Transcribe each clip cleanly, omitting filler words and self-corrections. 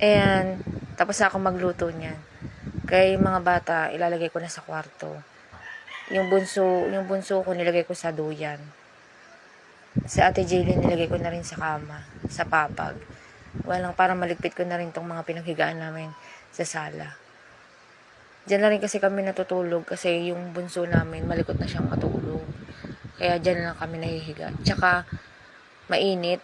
And, tapos na ako magluto niyan. Kaya yung mga bata, ilalagay ko na sa kwarto. Yung bunso ko nilagay ko sa duyan. Si Ate Jaylin nilagay ko na rin sa kama, sa papag. Walang para maligpit ko na rin tong mga pinaghigaan namin sa sala. Diyan na rin kasi kami natutulog kasi yung bunso namin malikot na siyang matulog. Kaya diyan na lang kami nahihiga. Tsaka mainit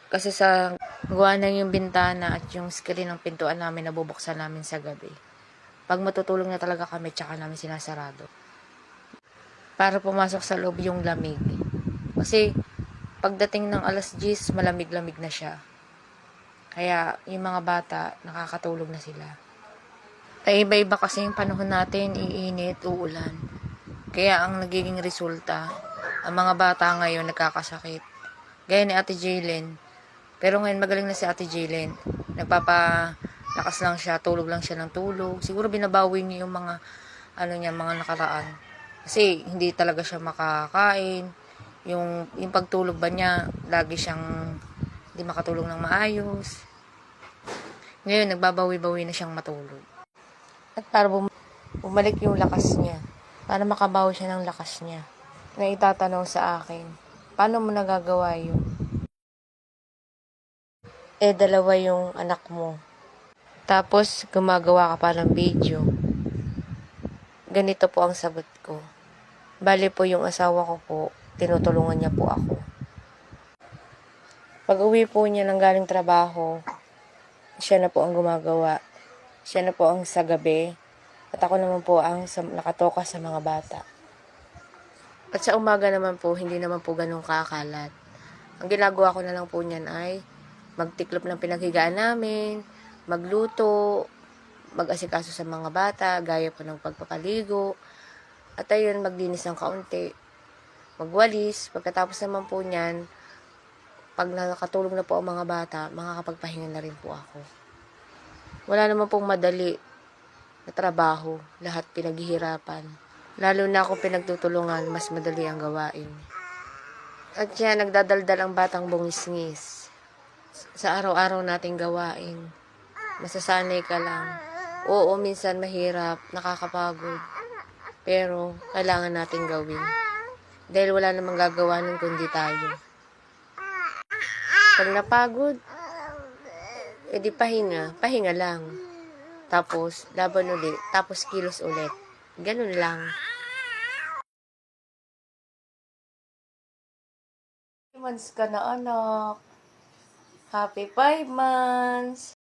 kasi sa gawa na yung bintana at yung screen ng pintuan namin nabubuksan namin sa gabi. Pag matutulog na talaga kami, tsaka namin sinasarado. Para pumasok sa loob yung lamig. Kasi pagdating ng alas 10, malamig-lamig na siya. Kaya yung mga bata, nakakatulog na sila. Ay iba-iba kasi yung panahon natin, iinit, uulan. Kaya ang nagiging resulta, ang mga bata ngayon nagkakasakit. Gaya ni Ate Jaylin. Pero ngayon magaling na si Ate Jaylin. Nagpapalakas lang siya, tulog lang siya ng tulog. Siguro binabawi niya yung mga mga nakaraan. Kasi hindi talaga siya makakain. Yung pagtulog ba niya, lagi siyang hindi makatulog ng maayos. Ngayon, nagbabawi-bawi na siyang matulog. At para bumalik yung lakas niya. Para makabawi siya ng lakas niya. Na itatanong sa akin, paano mo nagagawa yun? Dalawa yung anak mo. Tapos, gumagawa ka pa ng video. Ganito po ang sagot ko. Bali po yung asawa ko po, tinutulungan niya po ako. Pag uwi po niya ng galing trabaho, siya na po ang gumagawa. Siya na po ang sa gabi. At ako naman po ang nakatoka sa mga bata. At sa umaga naman po, hindi naman po ganun kakalat. Ang ginagawa ko na lang po niyan ay magtiklop ng pinaghigaan namin, magluto, mag-asikaso sa mga bata, gaya po ng pagpapaligo, at ayun, maglinis ng kaunti, magwalis. Pagkatapos naman po niyan, pag nakatulog na po ang mga bata, makakapagpahinga na rin po ako. Wala naman pong madali na trabaho, lahat pinaghihirapan. Lalo na kung pinagtutulungan, mas madali ang gawain. At yan, nagdadaldal ang batang bungis-ngis. Sa araw-araw nating gawain, masasanay ka lang. Oo, minsan mahirap, nakakapagod. Pero, kailangan nating gawin. Dahil wala namang gagawa nun kundi tayo. Pag napagod, edi pahinga lang. Tapos, laban ulit. Tapos, kilos ulit. Ganun lang. Months ka na, anak. Happy 5 months.